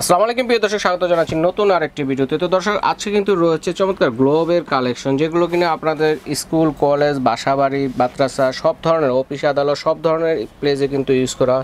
আসসালামু আলাইকুম প্রিয় দর্শক, স্বাগত জানাচ্ছি নতুন আরেকটি ভিডিওতে। তো দর্শক, আজকে কিন্তু রয়েছে চমৎকার গ্লোবের কালেকশন, যেগুলো কিনা আপনাদের স্কুল, কলেজ, বাসাবাড়ি, মাদ্রাসা, সব ধরনের অফিস আদালত, সব ধরনের প্লেসে কিন্তু ইউজ করা,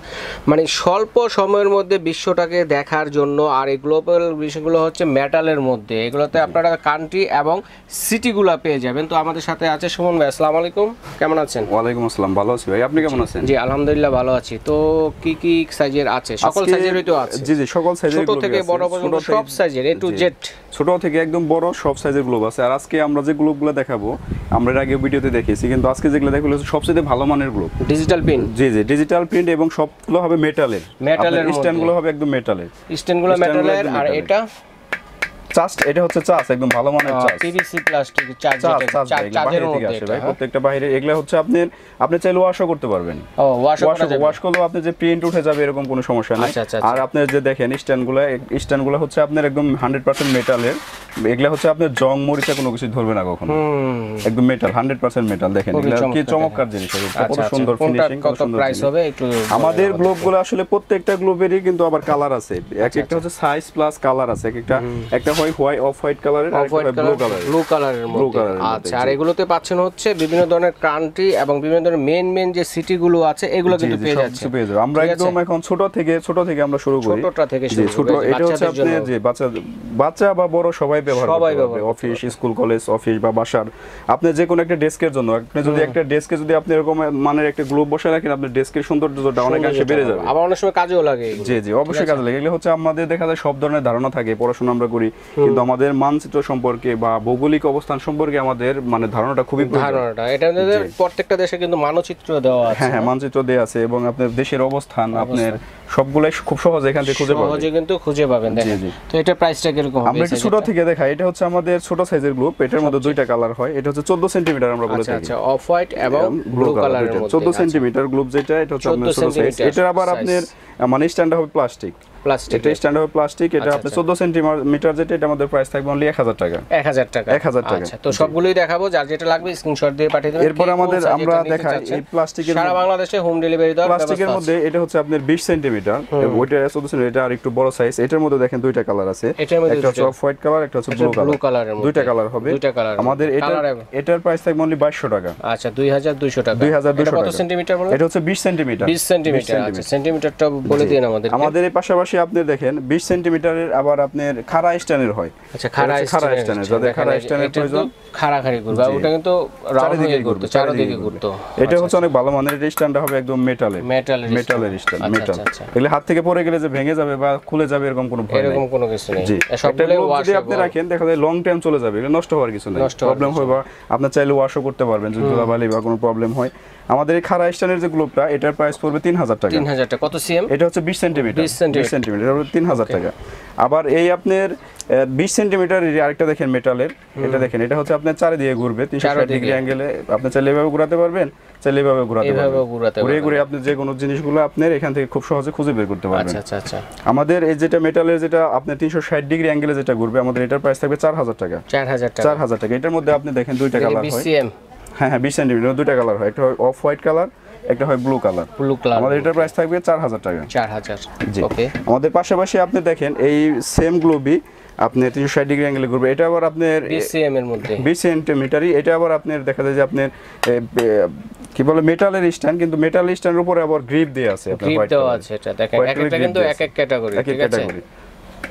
মানে স্বল্প সময়ের মধ্যে বিশ্বটাকে দেখার জন্য। আর এই গ্লোবাল বিষয়গুলো হচ্ছে মেটালের মধ্যে, এগুলোতে আপনারা কান্ট্রি এবং সিটিগুলো পেয়ে যাবেন। তো আমাদের সাথে আছে সুমন ভাই। আসসালামু আলাইকুম, কেমন আছেন? ওয়ালাইকুম আসসালাম, ভালো আছি ভাই, আপনি কেমন আছেন? জি আলহামদুলিল্লাহ ভালো আছি। তো কি কি সাইজের আছে? সকল সাইজেরই তো আছে? জি জি, সকল সাইজের, ছোট থেকে বড় পর্যন্ত সব সাইজের, এ টু জেড, ছোট থেকে একদম বড় সব সাইজের গ্লোব আছে। আর আজকে আমরা যে গ্লোবগুলো দেখাবো, আমরা এর আগে ভিডিওতে দেখিয়েছি, কিন্তু আজকে যেগুলো দেখাবো সবচেয়ে ভালো মানের গ্লোব, ডিজিটাল প্রিন্ট। জি জি, ডিজিটাল প্রিন্ট, এবং সবগুলো হবে মেটালের। স্ট্যান্ডগুলো হবে একদম মেটালের, স্ট্যান্ডগুলো মেটালের। আর এটা চাস্ট, এটা হচ্ছে চাস্ট, একদম ভালো মানের চাস্ট, পিভিসি প্লাস্টিক চার্জের মধ্যে আসে ভাই। প্রত্যেকটা বাইরে এগুলা হচ্ছে আপনি চাইলে ওয়াশও করতে পারবেন। ওয়াশ করলেও আপনি যে প্রিন্ট উঠে যাবে এরকম কোনো সমস্যা নেই। আর আপনি যে দেখেন স্ট্যান্ডগুলো হচ্ছে আপনার একদম 100% মেটালের। এগুলা হচ্ছে আপনার জং মরিচা কোনো কিছু ধরবে না কখনো, একদম মেটাল, 100% মেটাল। দেখেন এগুলা কি চমৎকার জিনিস, কত সুন্দর ফিনিশিং, কত সুন্দর প্রাইস হবে একটু। আমাদের গ্লোবগুলো আসলে প্রত্যেকটা গ্লোবেরই কিন্তু আবার কালার আছে, এক একটা হচ্ছে সাইজ প্লাস কালার আছে, একটা হয় অফ হোয়াইট কালারের, আর একটা ব্লু কালারের মধ্যে। আচ্ছা, আর এগুলোতে পাচ্ছেন হচ্ছে বিভিন্ন ধরনের কান্ট্রি এবং বিভিন্ন ধরনের মেন যে সিটিগুলো আছে, এগুলো কিন্তু পেয়ে যাচ্ছে। আমরা একদম এখন ছোট থেকে আমরা শুরু করি, ছোটটা থেকে শুরু করি। ছোট, এটা হচ্ছে আপনি যে বাচ্চা বা বড় সবাই ব্যবহার করতে পারবে। অফিস, স্কুল, কলেজ, অফিস বা বাসার আপনি যে কোনো একটা ডেস্কের জন্য, আপনি যদি একটা ডেস্কে যদি আপনি এরকম মানের একটা গ্লোব বসায় রাখেন, আপনার ডেস্কের সৌন্দর্যটা অনেকাংশে বেড়ে যাবে। আবার অনেক সময় কাজেও লাগে। জি জি, অবশ্যই কাজে লাগে। এগুলো হচ্ছে আমাদের দেখা যায় সব ধরনের ধারণা থাকে, পড়াশোনা আমরা করি, কিন্তু আমাদের মানচিত্র সম্পর্কে বা ভৌগোলিক অবস্থান সম্পর্কে আমাদের মানে ধারণাটা খুবই ধারণাটা, এটা প্রত্যেকটা দেশে কিন্তু মানচিত্র দেওয়া আছে। হ্যাঁ, মানচিত্র দেওয়া আছে, এবং আপনার দেশের অবস্থান আপনার সবগুলাই খুব সহজে এখান থেকে খুঁজে পাবেন। তো এটা প্রাইসটা কিরকম হবে? আমরা একটু ছোট থেকে দেখাই। এটা হচ্ছে আমাদের ছোট সাইজের গ্লোব, এটার মধ্যে দুইটা কালার হয়। এটা হচ্ছে 14 সেন্টিমিটার আমরা বলে থাকি। আচ্ছা, অফ হোয়াইট এবং ব্লু কালারের মধ্যে 14 সেন্টিমিটার গ্লোব, যেটা এটা হচ্ছে আপনার ছোট সাইজ। এটার আবার আপনার মানে স্ট্যান্ড হবে প্লাস্টিক, এটা স্ট্যান্ড হবে প্লাস্টিক। এটা আপনার 14 সেন্টিমিটার, যেটা এটা আমাদের প্রাইস থাকবে অনলি 1000 টাকা। 1000 টাকা। আচ্ছা, তো সবগুলোই দেখাবো, যার যেটা লাগবে স্ক্রিনশট দিয়ে পাঠিয়ে দেবেন। এরপর আমরা দেখাই এই প্লাস্টিকের, সারা বাংলাদেশে হোম ডেলিভারি দেওয়ার ব্যবস্থা আছে। প্লাস্টিকের মধ্যে এটা হচ্ছে আপনার 20 সেন্টিমিটার, ওইটা 14 সেন্টিমিটার, এটা আর একটু বড় সাইজ। এটার মধ্যে দেখেন দুইটা কালার আছে, একটা হচ্ছে অফ হোয়াইট কালার, একটা হচ্ছে ব্লু কালার। দুইটা কালার হবে আমাদের। এটার প্রাইস থাকবে অনলি 2200 টাকা। আচ্ছা, 2200 টাকা। 2200 টাকা। কত সেন্টিমিটার বলে? এটা হচ্ছে 20 সেন্টিমিটার। 20 সেন্টিমিটার। আচ্ছা, সেন্টিমিটারটা বলে দিন আমাদের। আমাদের এই পাশাপাশি আপনি দেখেন 20 সেন্টিমিটারের আবার আপনার খাড়া স্ট্যান্ডের হয়। আচ্ছা, খাড়া স্ট্যান্ডের, যাদের খাড়া স্ট্যান্ডের প্রয়োজন, খাড়াখাড়ি করবে, ওটা কিন্তু রাউন্ড হয়ে ঘুরতো, চারিদিকে ঘুরতো। এটা হচ্ছে অনেক ভালো মানের। এই স্ট্যান্ডটা হবে একদম মেটালের স্ট্যান্ড, মেটাল। এগুলো হাত থেকে পড়ে গেলে যে ভেঙে যাবে বা খুলে যাবে এরকম কোনো ভয় নেই, এরকম কোনো কিছু নেই। সবগুলো যদি আপনি রাখেন, দেখা যায় লং টাইম চলে যাবে, এগুলো নষ্ট হওয়ার কিছু নেই, প্রবলেম হয় বা আপনি চাইলে ওয়াশও করতে পারবেন যদি ধুলাবালি বা কোনো প্রবলেম হয়। আমাদের এই খাড়া স্ট্যান্ডের যে গ্লোবটা, এটার প্রাইস পড়বে 3000 টাকা। 3000 টাকা। কত সিএম? এটা হচ্ছে 20 সেন্টিমিটার, 20 সেন্টিমিটার, এটা 3000 টাকা। আবার এই আপনার 20 সেন্টিমিটার আরেকটা দেখেন মেটালের, এটা দেখেন, এটা হচ্ছে আপনার চারিদিকে ঘুরবে 360 ডিগ্রি অ্যাঙ্গেলে। আপনি চাইলে এভাবে ঘোরাতে পারবেন, চাইলে এভাবে ঘোরাতে পারবেন। ঘুরে আপনি যে কোনো জিনিসগুলো আপনার এখান থেকে খুব সহজে খুঁজে বের করতে পারবেন। আচ্ছা। আমাদের এই যেটা মেটালের, যেটা আপনার 360 ডিগ্রি অ্যাঙ্গেলে যেটা ঘুরবে, আমাদের এটার প্রাইস থাকবে 4000 টাকা। 4000 টাকা। এটার মধ্যে আপনি দেখেন দুইটা কালার হয়। হ্যাঁ, 20 সেন্টিমিটার, দুইটা কালার হয়, একটা হয় অফ হোয়াইট কালার, একটা হয় ব্লু কালার। আমাদের এটার প্রাইস থাকবে 4000 টাকা। 4000। ওকে। আমাদের পাশাপাশি আপনি দেখেন এই সেম গ্লোবই আপনি 360 ডিগ্রি অ্যাঙ্গেলে ঘুরবে, এটা আবার আপনার 20 সিএম এর মধ্যে, 20 সেন্টিমিটারই। এটা আবার আপনার দেখা যায় যে আপনার কি বলে মেটালের স্ট্যান্ড, কিন্তু মেটাল স্ট্যান্ডের উপরে আবার গ্রিপ দেয়া আছে, আপনার গ্রিপ দেওয়া আছে। এটা দেখেন, একটা কিন্তু এক ক্যাটাগরি, ঠিক আছে?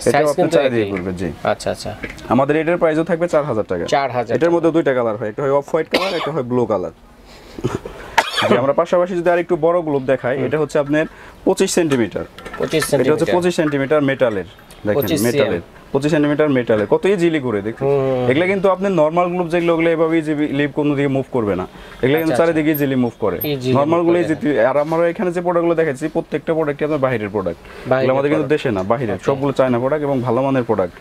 এটা আপনি চাই দিয়ে করবে। জি, আচ্ছা। আমাদের এটার প্রাইসও থাকবে 4000 টাকা। 4000। এটার মধ্যে দুইটা কালার হয়, একটা হয় অফ হোয়াইট কালার, একটা হয় ব্লু কালার। আমরা পাশাপাশি যদি আরেকটু বড় গ্লোব দেখাই, এটা হচ্ছে আপনার 25 সেন্টিমিটার। এটা হচ্ছে 25 সেন্টিমিটার মেটালের, দেখেন মেটালের 25 সেন্টিমিটার মেটালের, কত ইজিলি ঘুরে দেখুন। এগুলা কিন্তু আপনি নরমাল গ্লোব যেগুলো, ওগুলো এভাবে লিভ কোনো দিকে মুভ করবে না, এগুলো কিন্তু চারিদিকে ইজিলি মুভ করে। নরমাল গুলো আর আমরা এখানে যে প্রোডাক্টগুলো দেখাচ্ছি, প্রত্যেকটা প্রোডাক্টই আপনার বাইরের প্রোডাক্ট, এগুলো আমাদের কিন্তু দেশে না, বাইরের সবগুলো চায়না প্রোডাক্ট এবং ভালো মানের প্রোডাক্ট।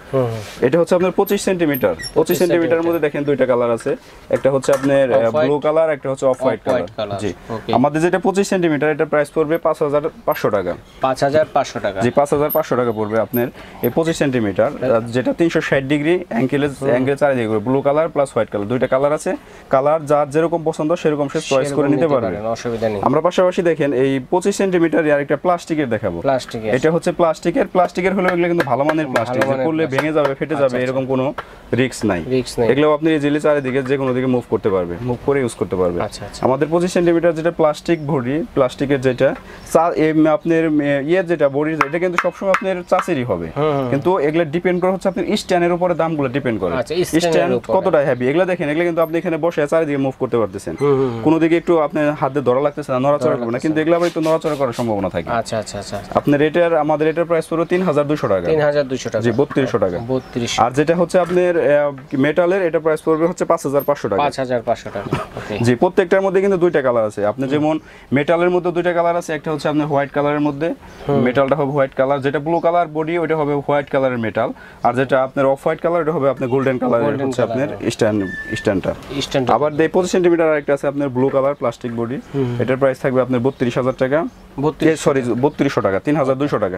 এটা হচ্ছে আপনার 25 সেন্টিমিটার। 25 সেন্টিমিটার মধ্যে দেখেন দুইটা কালার আছে, একটা হচ্ছে আপনার ব্লু কালার, একটা হচ্ছে অফ হোয়াইট কালার। জি, আমাদের যেটা 25 সেন্টিমিটার, এটা প্রাইস পড়বে 5500 টাকা। 5500 টাকা। জি, 5500 টাকা পড়বে আপনার এই 25 সেন্টিমিটার। যেটা 360 ডিগ্রি অ্যাঙ্গেল চারিদিকে blue colour plus white colour, দুইটা কালার আছে। কালার যার যেরকম পছন্দ সেরকম সে চয়েস করে নিতে পারবে, অসুবিধা নেই। আমরা পাশাপাশি দেখেন এই 25 সেন্টিমিটার আর একটা প্লাস্টিকের দেখাবো। এটা হচ্ছে প্লাস্টিকের হলেও এগুলো কিন্তু ভালো মানের প্লাস্টিক, করলে ভেঙে যাবে ফেটে যাবে এরকম কোনো রিস্ক নাই। এগুলো আপনি ইজিলি চারিদিকে যে কোনো দিকে মুভ করতে পারবে, মুভ করে ইউজ করতে পারবে। আমাদের 25 সেন্টিমিটার যেটা প্লাস্টিক বডি, প্লাস্টিকের যেটা আপনার যেটা বডি, এটা কিন্তু সবসময় আপনার চাষেরই হবে, কিন্তু এগুলো ডিপেন্ড করে হচ্ছে আপনার স্ট্যান্ডের উপরে দামগুলো ডিপেন্ড করে। স্ট্যান্ড কতটা হেভি, এগুলো দেখেন, এগুলো কিন্তু আপনি এখানে বসে চারিদিকে মুভ করতে পারতেছেন, কোনো দিকে একটু আপনার হাতে ধরা লাগতেছে না, নড়াচড়া করবে না, কিন্তু এগুলো আবার একটু নড়াচড়া করার সম্ভাবনা থাকে। আপনার এটার আমাদের এটার প্রাইস পুরো 3200 টাকা। 3200 টাকা, জি 3200 টাকা। আর যেটা হচ্ছে আপনার মেটালের, এটা প্রাইস পড়বে হচ্ছে 5500 টাকা। 5500 টাকা। জি, প্রত্যেকটার মধ্যে কিন্তু দুইটা কালার আছে। আপনি যেমন মেটালের মধ্যে দুইটা কালার আছে, একটা হচ্ছে আপনার হোয়াইট কালারের মধ্যে, মেটালটা হবে হোয়াইট কালার, যেটা ব্লু কালার বডি ওটা হবে হোয়াইট কালারের মেটাল, আর যেটা আপনার অফ হোয়াইট কালার এটা হবে আপনার গোল্ডেন কালারের হচ্ছে আপনার স্ট্যান্ডটা। আবার 25 সেন্টিমিটার আরেকটা আছে আপনার ব্লু কালার প্লাস্টিক বডি, এটার প্রাইস থাকবে আপনার 32000 টাকা। 3200 টাকা, 3200 টাকা।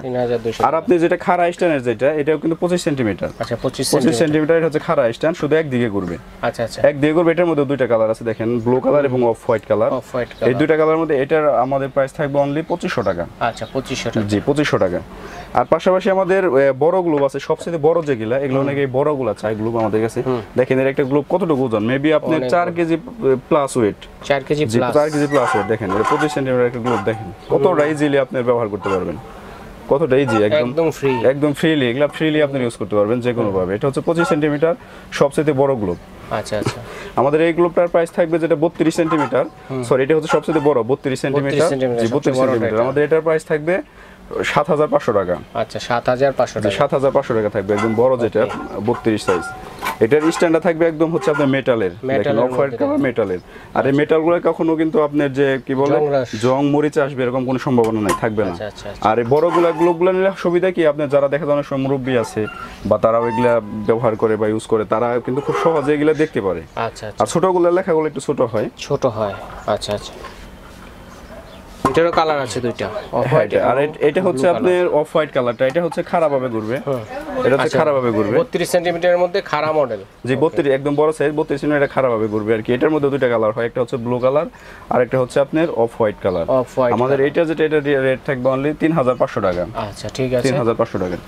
আর আপনি যেটা খাড়া স্ট্যান্ডের যেটা, এটাও কিন্তু 25 সেন্টিমিটার। আচ্ছা, 25 সেন্টিমিটার, এটা হচ্ছে খাড়া স্ট্যান্ড, শুধু একদিকে ঘুরবে। আচ্ছা আচ্ছা, একদিকে ঘুরবে। এটার মধ্যে দুইটা কালার আছে দেখেন, ব্লু কালার এবং অফ হোয়াইট কালার। এই দুইটা কালারের মধ্যে এটার আমাদের প্রাইস থাকবে অনলি 2500 টাকা। আচ্ছা, 2500 টাকা। জি 2500 টাকা। আর পাশাপাশি আমাদের বড় গ্লোব আছে, সবচেয়ে বড় যেগুলা, এগুলো অনেকে বড়গুলা চাই গ্লোব আমাদের কাছে। দেখেন এর একটা গ্লোব কতটুকু ওজন, মেবি আপনার 4 KG plus wait. 4 KG plus, 4 KG plus wait. দেখেন এর 25 সেন্টিমিটার একটা গ্লোব, দেখেন কতটা ইজিলি আপনি ব্যবহার করতে পারবেন, কতটা ইজি, একদম ফ্রিলি, এগুলা ফ্রিলি আপনি ইউজ করতে পারবেন যে কোনো ভাবে। এটা হচ্ছে 25 সেন্টিমিটার সবচেয়ে বড় গ্লোব। আচ্ছা আচ্ছা, আমাদের এই গ্লোবটার প্রাইস থাকবে যেটা 32 সেন্টিমিটার, সরি এটা হচ্ছে সবচেয়ে বড় 32 সেন্টিমিটার। জি 32 সেন্টিমিটার, আমাদের এটার প্রাইস থাকবে 7500 টাকা। আচ্ছা, 7500 টাকা। 7500 টাকা থাকবে একদম বড় যেটা 32 সাইজ। এটার স্ট্যান্ডটা থাকবে একদম হচ্ছে আপনার মেটালের, দেখেন অফ হোয়াইট কালার মেটালের। আর এই মেটালগুলো কখনো কিন্তু আপনার যে কি বলে জং মরিচা আসবে এরকম কোনো সম্ভাবনা নাই, থাকবে না। আর এই গ্লোবগুলো নিলে সুবিধা কি, আপনার যারা দেখা যায় অনেক সময় মুরব্বী আছে বা তারা ওইগুলা ব্যবহার করে বা ইউজ করে, তারা কিন্তু খুব সহজে এগুলা দেখতে পারে। আচ্ছা, আর ছোটগুলো লেখাগুলো একটু ছোট হয়। আচ্ছা আচ্ছা, এটারও কালার আছে দুইটা, অফ হোয়াইট আর এটা হচ্ছে আপনার অফ হোয়াইট কালারটা, এটা হচ্ছে খারাপভাবে ঘুরবে, এটা হচ্ছে খারাপভাবে ঘুরবে। 32 সেন্টিমিটারের মধ্যে খাড়া মডেল। জি 32, একদম বড় সাইজ 32 সেন্টিমিটার, এটা খারাপভাবে ঘুরবে আর কি। এটার মধ্যে দুইটা কালার হয়, একটা হচ্ছে ব্লু কালার আর একটা হচ্ছে আপনার অফ হোয়াইট কালার। আমাদের এইটা যেটা, এটা রেট থাকবে অনলি 3500 টাকা। আচ্ছা ঠিক আছে, 3500 টাকা।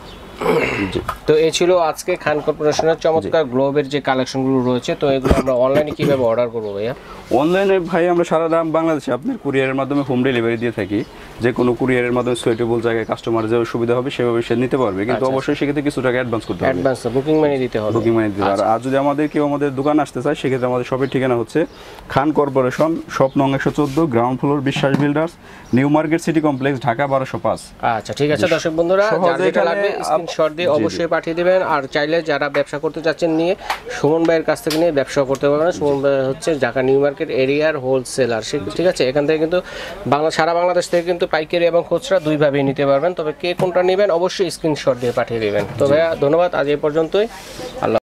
তো এই ছিল আজকে খান কর্পোরেশনের চমৎকার গ্লোবের যে কালেকশনগুলো রয়েছে। তো এগুলো আমরা অনলাইনে কিভাবে অর্ডার করবো ভাইয়া? অনলাইনে ভাই আমরা সারা বাংলাদেশে আপনার কুরিয়ারের মাধ্যমে হোম ডেলিভারি দিয়ে থাকি। যে কোনো কুরিয়ারের মাধ্যমে সুইটেবল জায়গায় কাস্টমার যে সুবিধা হবে সেভাবে সে নিতে পারবে, কিন্তু অবশ্যই সেক্ষেত্রে কিছু টাকা অ্যাডভান্স করতে হবে, অ্যাডভান্স বুকিং মানি দিতে হবে, বুকিং মানি দিতে হবে। আর যদি কেউ আমাদের দোকান আসতে চায়, সেক্ষেত্রে আমাদের শপের ঠিকানা হচ্ছে খান কর্পোরেশন, শপ নং 114, গ্রাউন্ড ফ্লোর, বিশ্বাস builders, new market city complex, Dhaka 1205। আচ্ছা ঠিক আছে দর্শক বন্ধুরা, যেটা লাগবে স্ক্রিনশট দিয়ে অবশ্যই পাঠিয়ে দিবেন। আর চাইলে যারা ব্যবসা করতে চাচ্ছেন নিয়ে সুমন ভাইয়ের কাছ থেকে নিয়ে ব্যবসা করতে পারবেন। সুমন ভাই হচ্ছে ঢাকা নিউ মার্কেট এরিয়ার হোলসেলার, ঠিক আছে। এখান থেকে কিন্তু সারা বাংলাদেশ থেকে কিন্তু পাইকারি এবং খুচরা দুইভাবেই নিতে পারবেন। তবে কে কোনটা নেবেন অবশ্যই স্ক্রিনশট দিয়ে পাঠিয়ে দেবেন। তো ভাইয়া ধন্যবাদ, আজ এই পর্যন্তই। আল্লাহ।